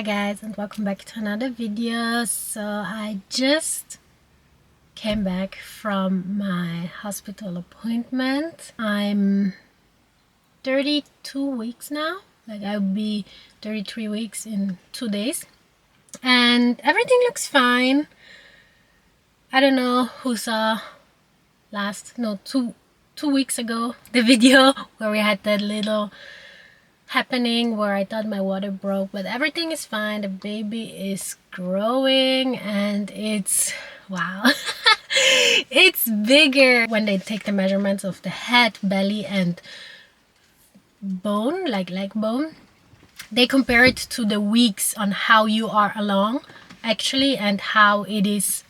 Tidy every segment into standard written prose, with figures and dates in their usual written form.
Hi guys, and welcome back to another video. So I just came back from my hospital appointment. I'm 32 weeks now. Like I'll be 33 weeks in 2 days. And everything looks fine. I don't know who saw two weeks ago the video where we had that little happening where I thought my water broke, but everything is fine. The baby is growing and it's wow. It's bigger. When they take the measurements of the head, belly and bone, like leg bone, they compare it to the weeks on how you are along actually and how it is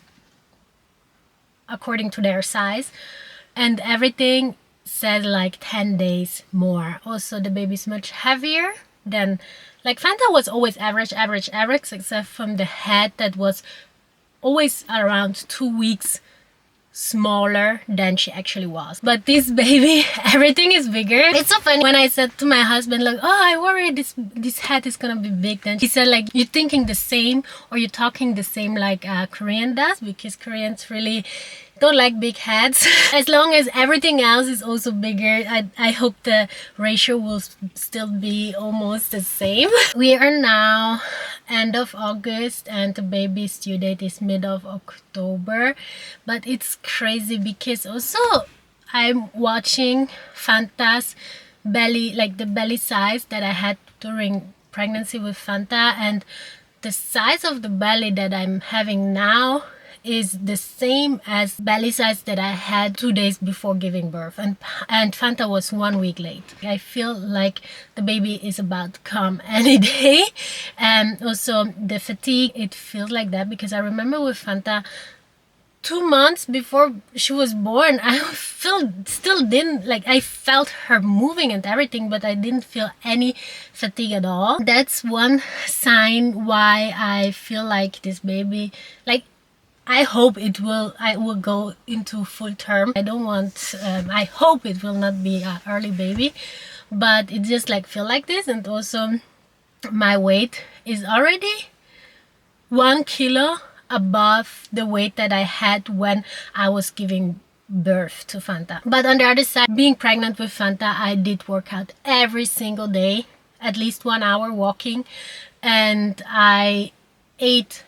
according to their size, and everything said like 10 days more. Also the baby's much heavier than, like Fanta was always average, except from the head that was always around 2 weeks smaller than she actually was. But this baby, everything is bigger. It's so funny when I said to my husband like, oh, I worry this head is gonna be big, then he said like, you're thinking the same or you're talking the same like Korean does, because Koreans really don't like big heads. As long as everything else is also bigger, I hope the ratio will still be almost the same. We are now end of August and the baby's due date is mid of October, but it's crazy because also I'm watching Fanta's belly, like the belly size that I had during pregnancy with Fanta, and the size of the belly that I'm having now is the same as belly size that I had 2 days before giving birth, and Fanta was 1 week late. I feel like the baby is about to come any day, and also the fatigue, it feels like that because I remember with Fanta 2 months before she was born, I still didn't, like, I felt her moving and everything, but I didn't feel any fatigue at all. That's one sign why I feel like this baby, like, I hope I will go into full term. I don't want, I hope it will not be an early baby, but it just like feel like this. And also my weight is already 1 kilo above the weight that I had when I was giving birth to Fanta. But on the other side, being pregnant with Fanta, I did work out every single day, at least 1 hour walking, and I ate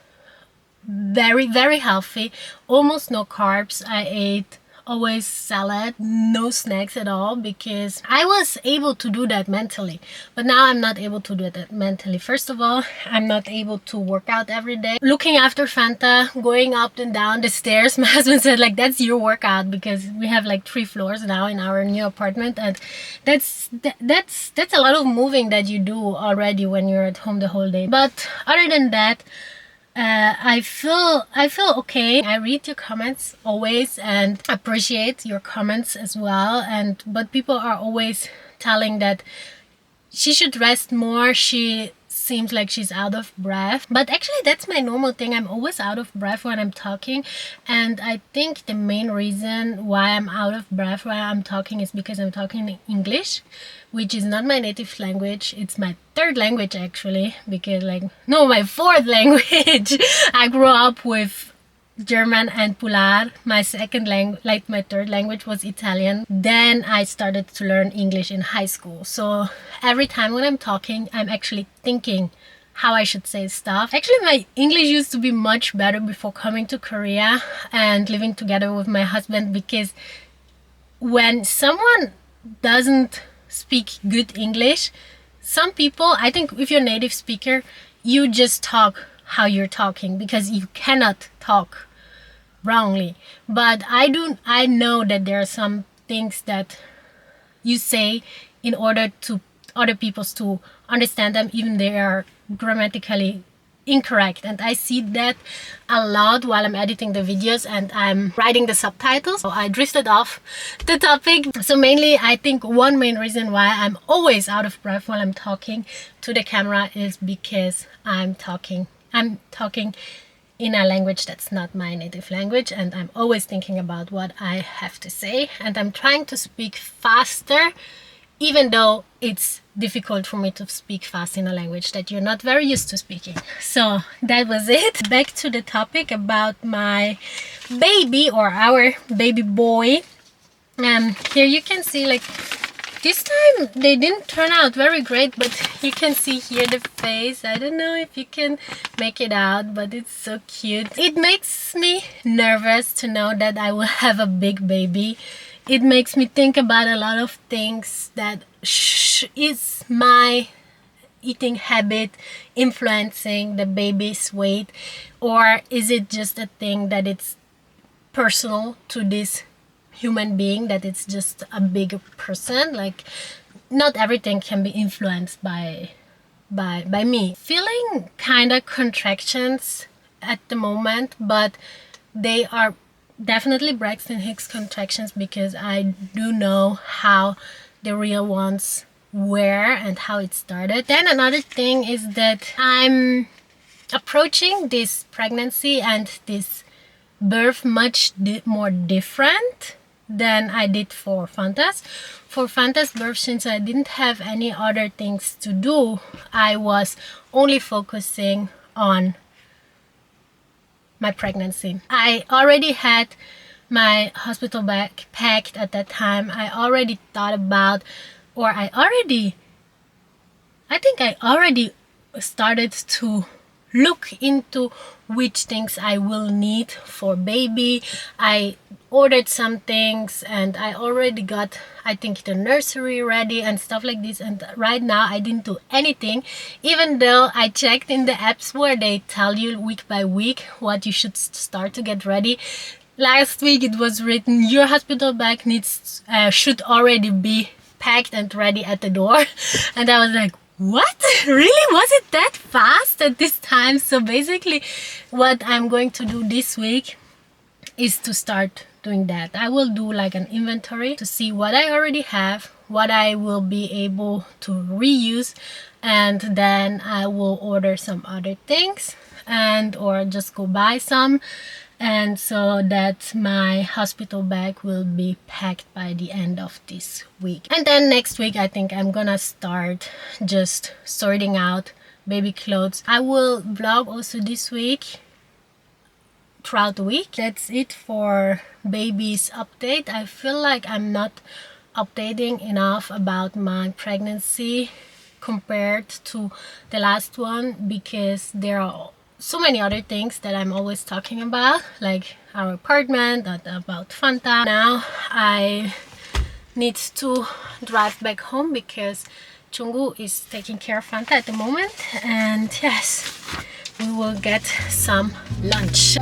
very healthy, almost no carbs. I ate always salad, no snacks at all, because I was able to do that mentally, but now I'm not able to do that mentally. First of all, I'm not able to work out every day. Looking after Fanta, going up and down the stairs, my husband said like, that's your workout, because we have like 3 floors now in our new apartment, and that's a lot of moving that you do already when you're at home the whole day. But other than that, I feel okay. I read your comments always and appreciate your comments as well, but people are always telling that she should rest more. She seems like she's out of breath, but actually that's my normal thing. I'm always out of breath when I'm talking, and I think the main reason why I'm out of breath while I'm talking is because I'm talking English, which is not my native language. It's my 3rd language actually, because my 4th language. I grew up with German and Pular. My 2nd language, like my 3rd language, was Italian. Then I started to learn English in high school. So every time when I'm talking, I'm actually thinking how I should say stuff. Actually, my English used to be much better before coming to Korea and living together with my husband, because when someone doesn't speak good English, some people, I think if you're a native speaker, you just talk how you're talking because you cannot talk wrongly. But I know that there are some things that you say in order to other people to understand them, even they are grammatically incorrect, and I see that a lot while I'm editing the videos and I'm writing the subtitles. So I drifted off the topic. So mainly, I think one main reason why I'm always out of breath while I'm talking to the camera is because I'm talking in a language that's not my native language, and I'm always thinking about what I have to say, and I'm trying to speak faster even though it's difficult for me to speak fast in a language that you're not very used to speaking. So that was it. Back to the topic about my baby, or our baby boy. Here you can see, like, this time they didn't turn out very great, but you can see here the face. I don't know if you can make it out, but it's so cute. It makes me nervous to know that I will have a big baby. It makes me think about a lot of things. That is my eating habit influencing the baby's weight, or is it just a thing that it's personal to this human being, that it's just a bigger person? Like, not everything can be influenced by me. Feeling kind of contractions at the moment, but they are definitely Braxton Hicks contractions, because I do know how the real ones were and how it started. Then another thing is that I'm approaching this pregnancy and this birth much more different than I did for Fanta's. For Fanta's birth, since I didn't have any other things to do, I was only focusing on my pregnancy. I already had my hospital bag packed at that time. I already thought about, or I think I already started to look into which things I will need for baby. I ordered some things and I already got, I think, the nursery ready and stuff like this. And right now I didn't do anything, even though I checked in the apps where they tell you week by week what you should start to get ready. Last week it was written your hospital bag needs should already be packed and ready at the door. And I was like, what? Really? Was it that fast at this time? So basically what I'm going to do this week is to start doing that. I will do like an inventory to see what I already have, what I will be able to reuse, and then I will order some other things and or just go buy some, and so that my hospital bag will be packed by the end of this week. And then next week I think I'm gonna start just sorting out baby clothes. I will vlog also this week, throughout the week. That's it for baby's update. I feel like I'm not updating enough about my pregnancy compared to the last one, because there are so many other things that I'm always talking about, like our apartment, about Fanta. Now I need to drive back home because Chungu is taking care of Fanta at the moment, and yes, we will get some lunch.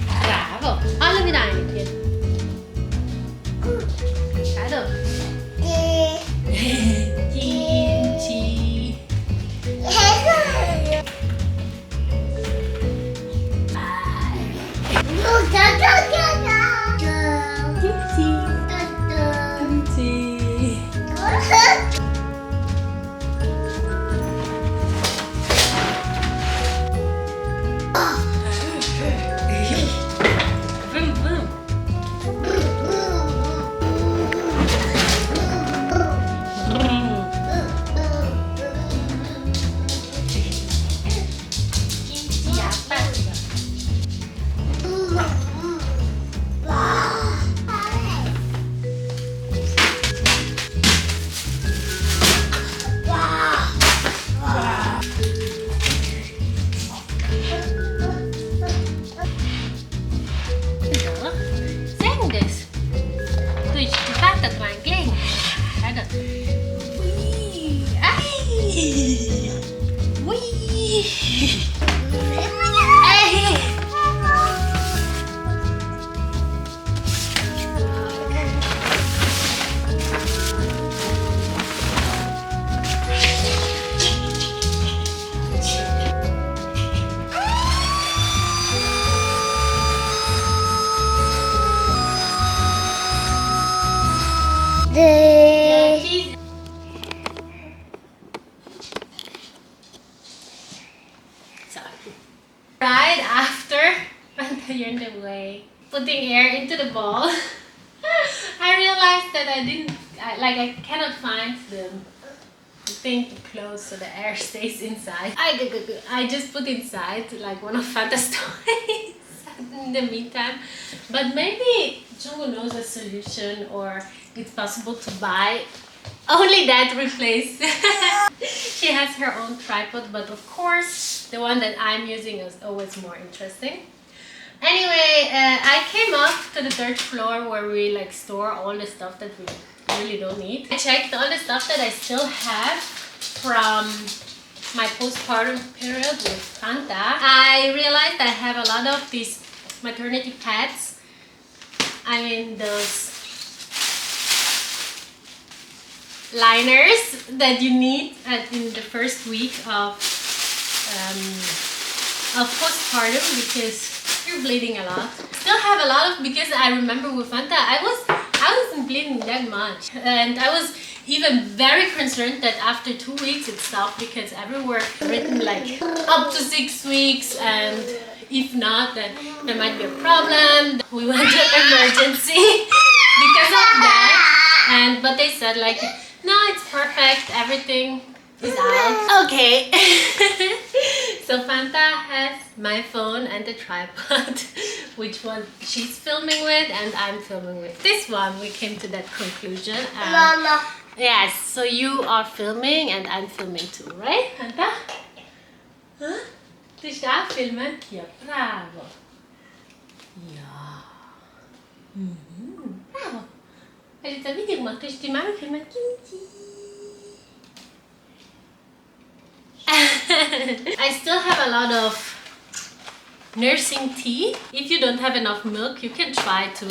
Bravo! Alla vi dai in piedi. Kimchi. Right after You're in the way. Putting air into the ball. I realized that I cannot find the thing to close so the air stays inside. I just put inside like one of Fanta's toys in the meantime. But maybe Jungwoo knows a solution, or it's possible to buy only that replace. She has her own tripod, but of course the one that I'm using is always more interesting. Anyway, I came up to the third floor where we like store all the stuff that we really don't need. I checked all the stuff that I still have from my postpartum period with Fanta. I realized I have a lot of these maternity pads. I mean those liners that you need in the first week of postpartum because you're bleeding a lot. Still have a lot of, because I remember with Fanta I wasn't bleeding that much, and I was even very concerned that after 2 weeks it stopped, because everywhere written like up to 6 weeks, and if not then there might be a problem. We went to emergency because of that, but they said like, no, it's perfect, everything is out. Okay. So Fanta has my phone and the tripod, which one she's filming with and I'm filming with. This one, we came to that conclusion. Mama. Yes, so you are filming and I'm filming too, right, Fanta? Huh? Du ska filmen? Ja, bravo. Ja. Bravo. Allez, t'as vu dire moi que je t'ai mal filmé kimchi. I still have a lot of nursing tea. If you don't have enough milk, you can try to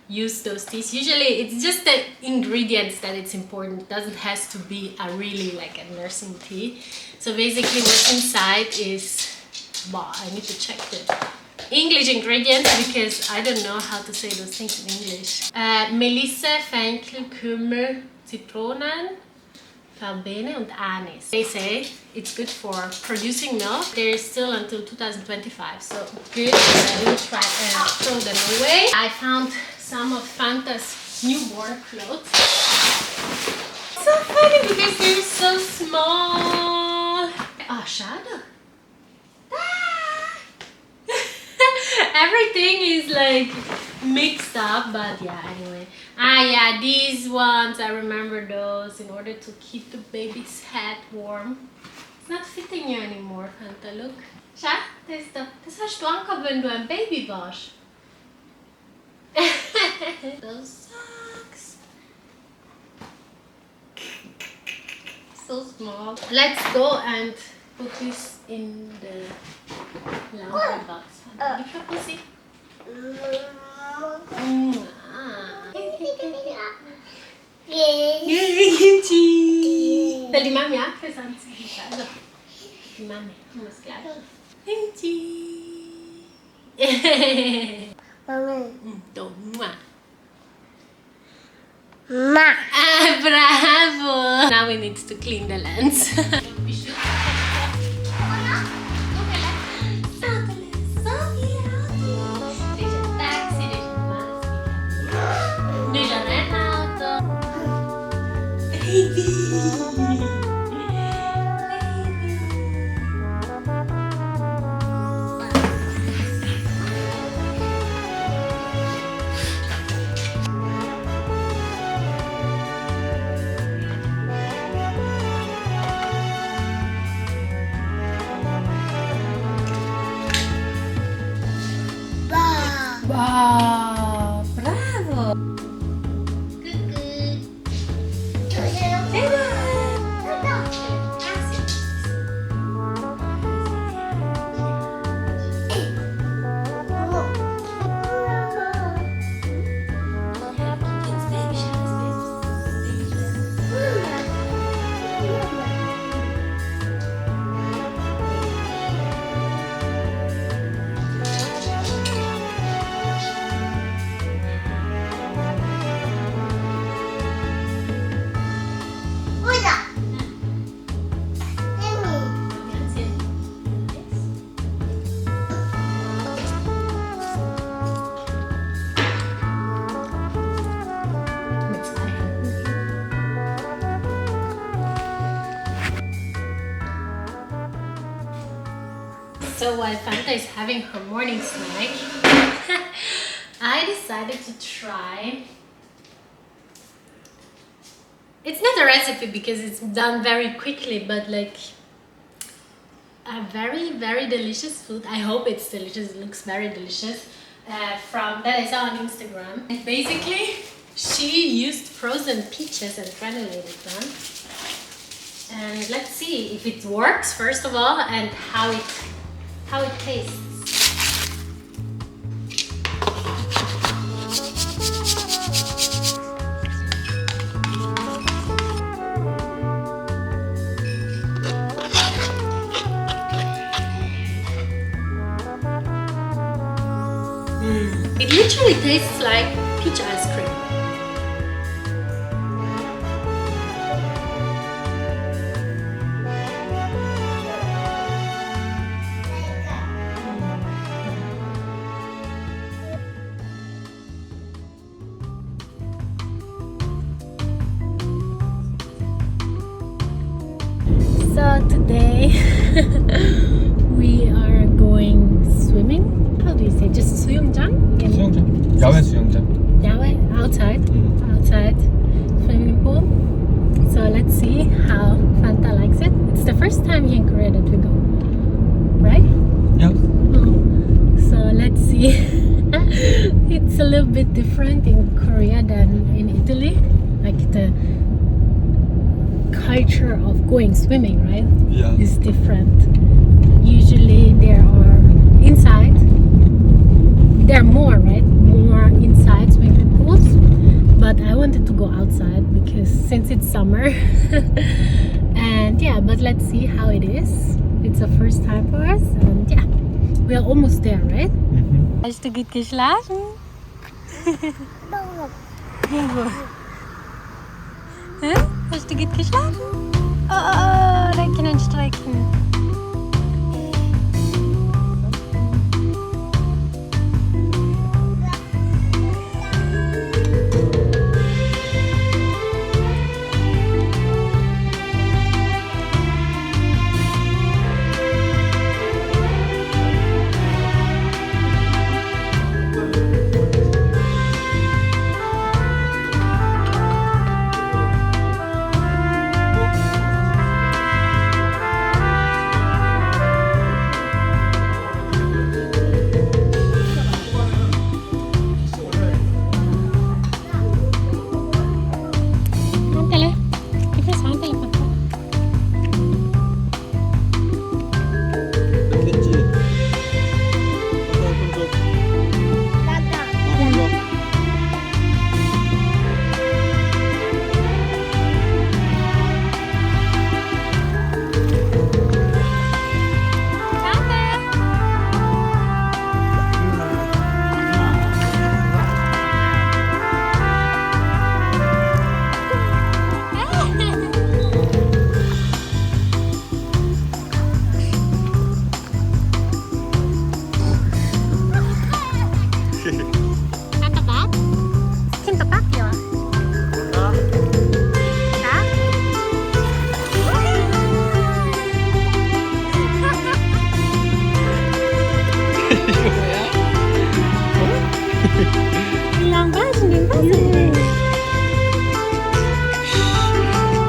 use those teas. Usually it's just the ingredients that it's important. It doesn't have to be a really like a nursing tea. So basically what's inside is, well, I need to check the English ingredients because I don't know how to say those things in English. Melisse, Fenchel, Kümmel, Zitronen, Verbene und Anis. They say it's good for producing milk. There is still until 2025, so good. We'll try throw them away. I found some of Fanta's newborn clothes. So funny because they're so small. Oh, shadow. Everything is like mixed up, but yeah, anyway. Yeah, these ones, I remember those in order to keep the baby's head warm. It's not fitting you anymore, Fanta, look. Schau, das hast du angehabt, wenn du ein Baby warst. Those socks. So small. Let's go and put this in the laundry box. Look how pussy. Will die Mami Apfel anziehen? Also, die Mami, muss gleich. Mami. Ma. Bravo! Now we need to clean the lens. So while Fanta is having her morning snack, I decided to try. It's not a recipe because it's done very quickly, but like a very, very delicious food. I hope it's delicious. It looks very delicious. From that I saw on Instagram. And basically, she used frozen peaches and granulated them. And let's see if it works first of all, and how it tastes. It literally tastes like peach ice cream. So today we are going swimming. How do you say? Just 수영장? 수영장. 야외 수영장. Yawe? Outside. Outside swimming pool. So let's see how Fanta likes it. It's the first time here in Korea that we go. Right? Yeah. So let's see. It's a little bit different in Korea than in Italy. Like the culture of going swimming, right? Yeah. Is different. Usually there are inside. There are more, right? More inside swimming pools. But I wanted to go outside because since it's summer. And yeah, but let's see how it is. It's the first time for us. And yeah, we are almost there, right? Hast du gut geschlafen? Hä? Hast du gut geschlafen? Oh, recken und strecken.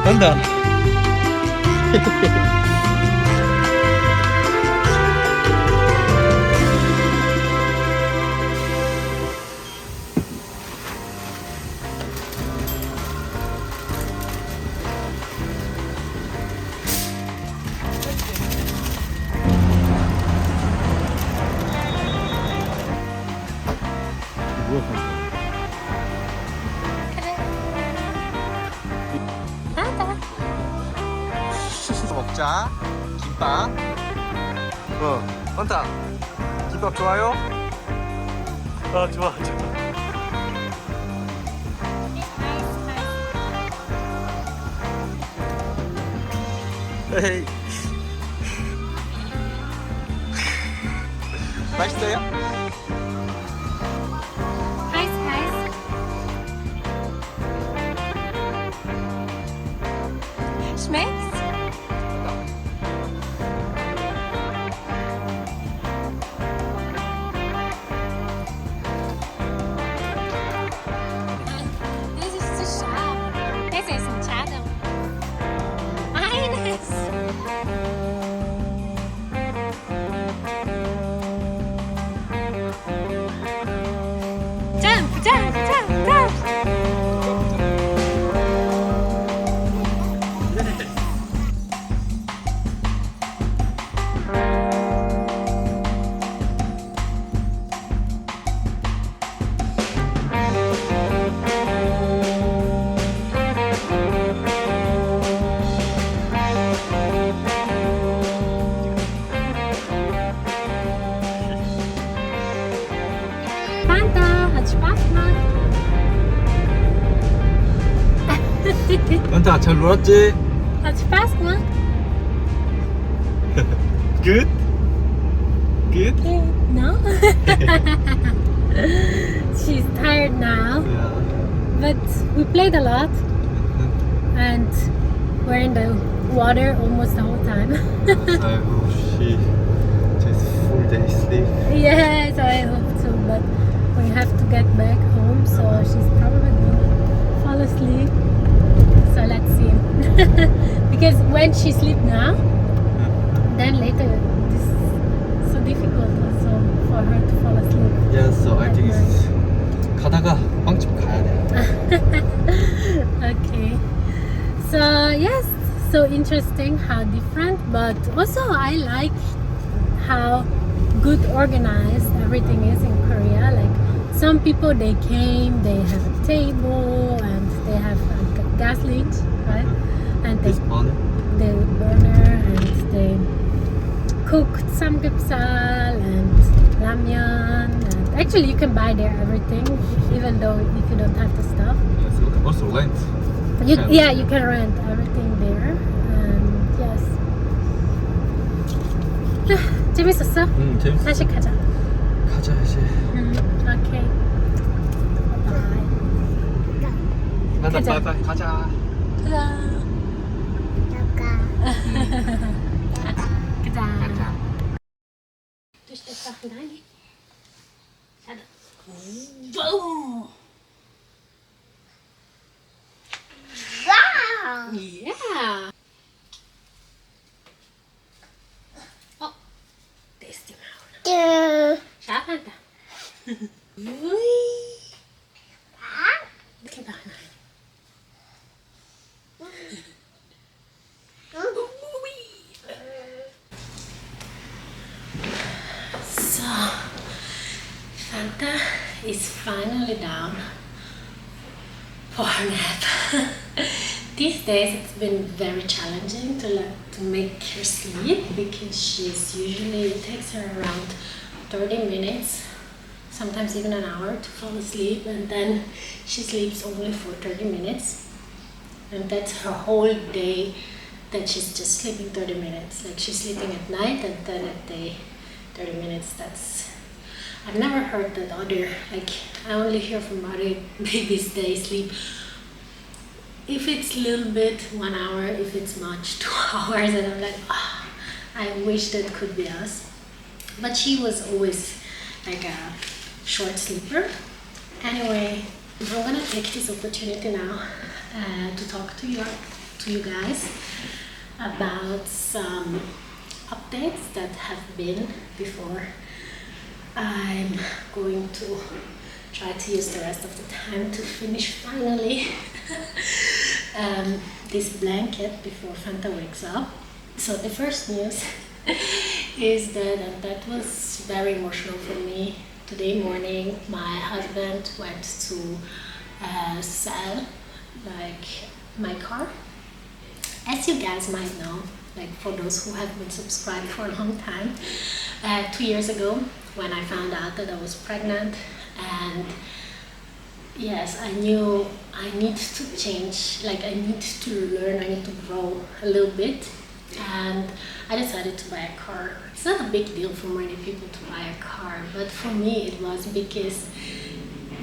간다. 먹자. 김밥. 원타. 김밥 좋아요? 아 좋아 좋아. 에이. 맛있어요? Schmeckt's? 현타 잘 놀았지? That's fast, huh? Good? Good? No? She's tired now, Yeah. but we played a lot and we're in the water almost the whole time. I hope she just full day sleep. Yes, I hope so, but we have to get back home, so she's probably gonna fall asleep. So let's see. Because when she sleeps now, then later this is so difficult also for her to fall asleep. Yeah, so I at think night. it's 가다가 빵집 가야 돼. Okay. So yes, so interesting how different, but also I like how good organized everything is in Korea. Like some people, they came, they have a table and they have like a gas lit, right? And This one. they burner and they cooked samgyeopsal and ramyeon. And actually, you can buy there everything, even though if you don't have the stuff. Yes, you can also rent. Yeah, you can rent everything there. And yes. 재밌었어? 재밌어. 다시 가자. 가자 이제. 오케이. 바이. 가자. 가자. 바이바이. 가자. 가자. 가자. Dus dit zag je daar niet. Ja, boom! Wow! Yeah! Oh, deze die houden. Schaafhanda. Oei! Kijk daar naar. So, Fanta is finally down for her nap. These days it's been very challenging to make her sleep because it takes her around 30 minutes, sometimes even an hour to fall asleep, and then she sleeps only for 30 minutes. And that's her whole day that she's just sleeping 30 minutes. Like she's sleeping at night and then at day 30 minutes. I've never heard that I only hear from other babies they sleep. If it's a little bit, 1 hour, if it's much, 2 hours, and I'm like, I wish that could be us. But she was always like a short sleeper. Anyway, I'm gonna take this opportunity now to talk to you guys about some updates that have been before I'm going to try to use the rest of the time to finish finally this blanket before Fanta wakes up. So the first news is that was very emotional for me. Today morning my husband went to sell my car. As you guys might know, like for those who have been subscribed for a long time, 2 years ago when I found out that I was pregnant, and yes, I knew I need to change, I need to learn, I need to grow a little bit, and I decided to buy a car. It's not a big deal for many people to buy a car, but for me it was because,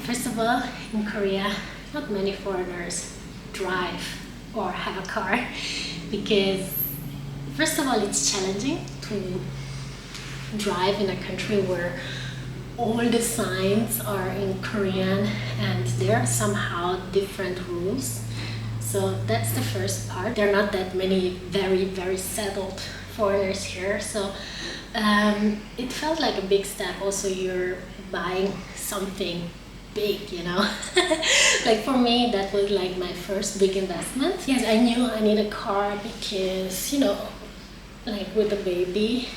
first of all, in Korea, not many foreigners drive or have a car because, first of all, it's challenging to drive in a country where all the signs are in Korean and there are somehow different rules. So that's the first part. There are not that many very, very settled foreigners here. So it felt like a big step. Also, you're buying something big, you know. Like for me, that was like my first big investment. Yes, I knew I need a car because, you know, like with a baby,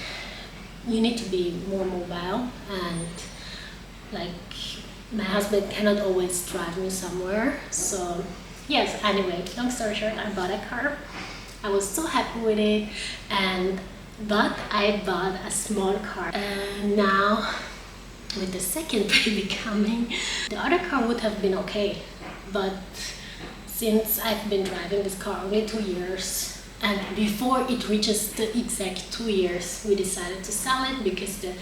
you need to be more mobile, and like my husband cannot always drive me somewhere. So yes, anyway, long story short, I bought a car. I was so happy with it, but I bought a small car. And now with the second baby coming, the other car would have been okay, but since I've been driving this car only 2 years, and before it reaches the exact 2 years, we decided to sell it because the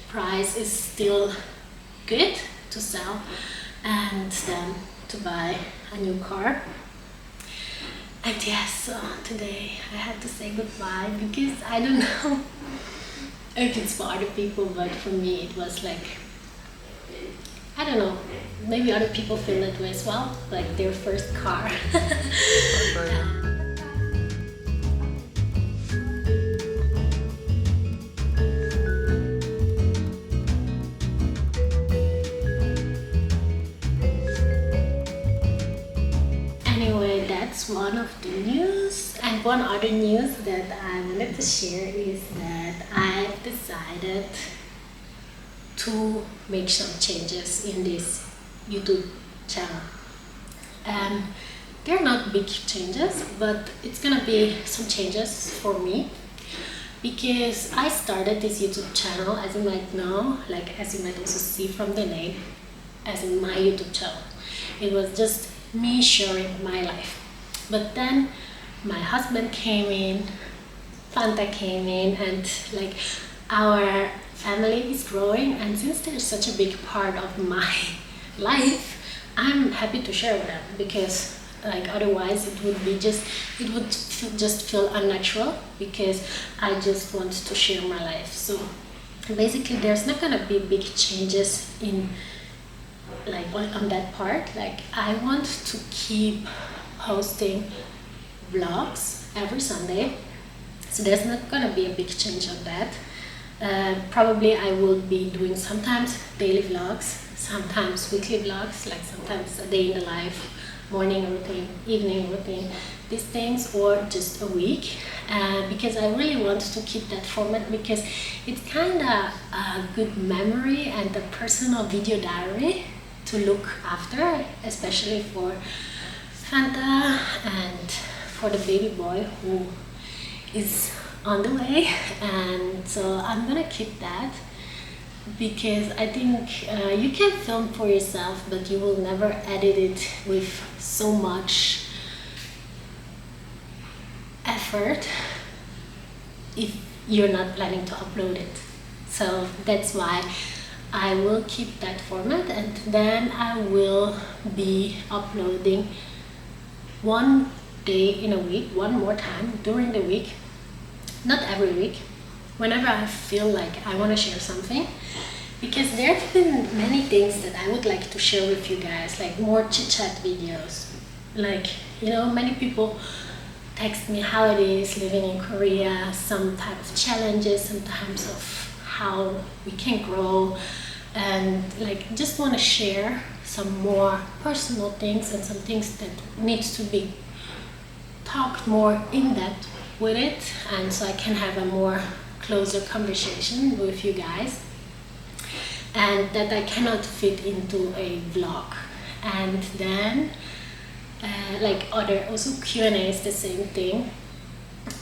price is still good to sell, and then to buy a new car. And yes, so today I had to say goodbye because I don't know if it's for other people, but for me it was like, I don't know, maybe other people feel that way as well, like their first car. Anyway, that's one of the news. And one other news that I wanted to share is that I've decided to make some changes in this YouTube channel. They're not big changes, but it's gonna be some changes for me because I started this YouTube channel, as you might know, like as you might also see from the name, as in my YouTube channel. It was just me sharing my life. But then my husband came in, Fanta came in, and like our family is growing, and since they're such a big part of my life, I'm happy to share with them because like otherwise it would just feel unnatural because I just want to share my life. So basically there's not gonna be big changes in like on that part. Like I want to keep posting vlogs every Sunday, so there's not gonna be a big change on that. Probably I will be doing sometimes daily vlogs, sometimes weekly vlogs, like sometimes a day in the life, morning routine, evening routine, these things, or just a week, because I really want to keep that format because it's kind of a good memory and a personal video diary to look after, especially for Fanta and for the baby boy who is on the way. And so I'm gonna keep that because I think you can film for yourself, but you will never edit it with so much effort if you're not planning to upload it. So that's why I will keep that format, and then I will be uploading one day in a week, one more time during the week, not every week, whenever I feel like I want to share something, because there have been many things that I would like to share with you guys, like more chit-chat videos. Like, you know, many people text me how it is living in Korea, some type of challenges, sometimes of how we can grow, and like just want to share some more personal things and some things that needs to be talked more in depth with it, and so I can have a more closer conversation with you guys, and that I cannot fit into a vlog. And then like other also Q&A is the same thing.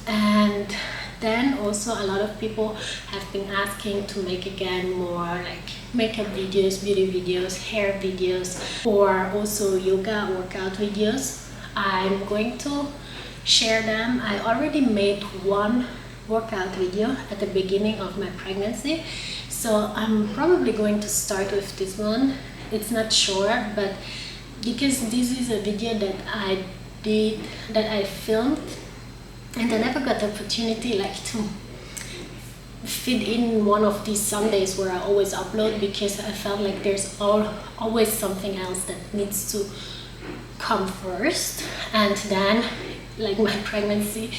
And then also a lot of people have been asking to make again more like makeup videos, beauty videos, hair videos, or also yoga workout videos. I'm going to share them. I already made one workout video at the beginning of my pregnancy, so I'm probably going to start with this one. It's not sure, but because this is a video that I filmed, and I never got the opportunity like to fit in one of these Sundays where I always upload, because I felt like there's always something else that needs to come first, and then like my pregnancy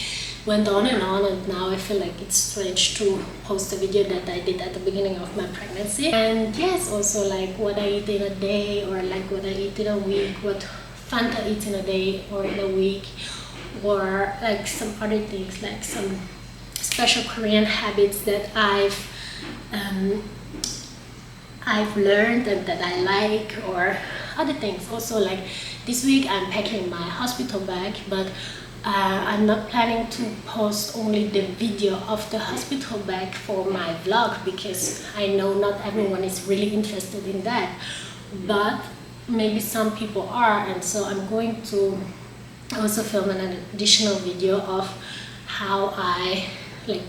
went on, and now I feel like it's strange to post a video that I did at the beginning of my pregnancy. And yes, also like what I eat in a day, or like what I eat in a week, what Fanta eats in a day or in a week, or like some other things, like some special Korean habits that I've learned and that I like, or other things. Also like this week I'm packing my hospital bag, but I'm not planning to post only the video of the hospital bag for my vlog, because I know not everyone is really interested in that, but maybe some people are, and so I'm going to I also filmed an additional video of how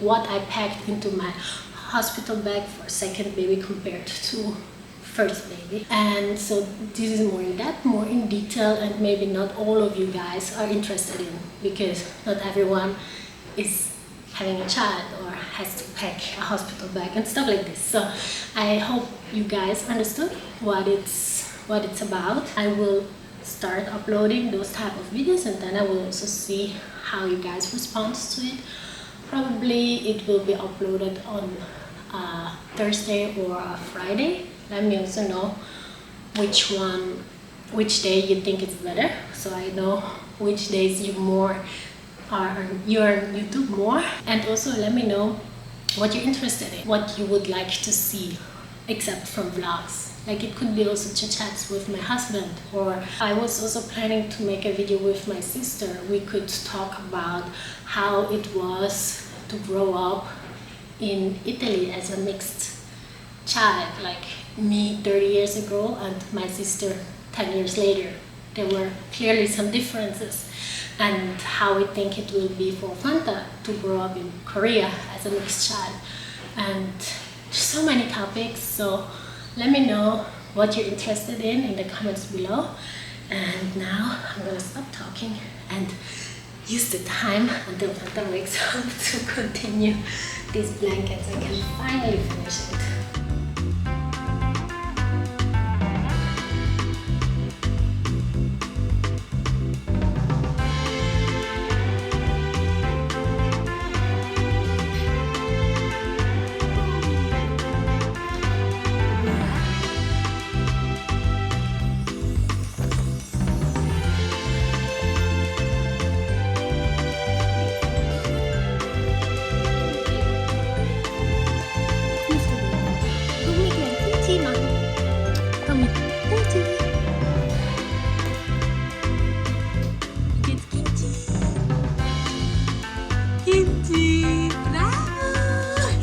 what I packed into my hospital bag for second baby compared to first baby. And so this is more in depth, more in detail, and maybe not all of you guys are interested in, because not everyone is having a child or has to pack a hospital bag and stuff like this. So I hope you guys understood what it's about. I will start uploading those type of videos, and then I will also see how you guys respond to it. Probably it will be uploaded on Thursday or a Friday. Let me also know which day you think is better, so I know which days you're on YouTube more. And also let me know what you're interested in, what you would like to see except from vlogs. Like, it could be also chit-chats with my husband, or I was also planning to make a video with my sister. We could talk about how it was to grow up in Italy as a mixed child, like me 30 years ago and my sister 10 years later. There were clearly some differences, and how we think it will be for Fanta to grow up in Korea as a mixed child. And so many topics, so let me know what you're interested in the comments below. And now I'm gonna stop talking and use the time until Fanta wakes up to continue these blankets. I can finally finish it. Kimchi! Bravo!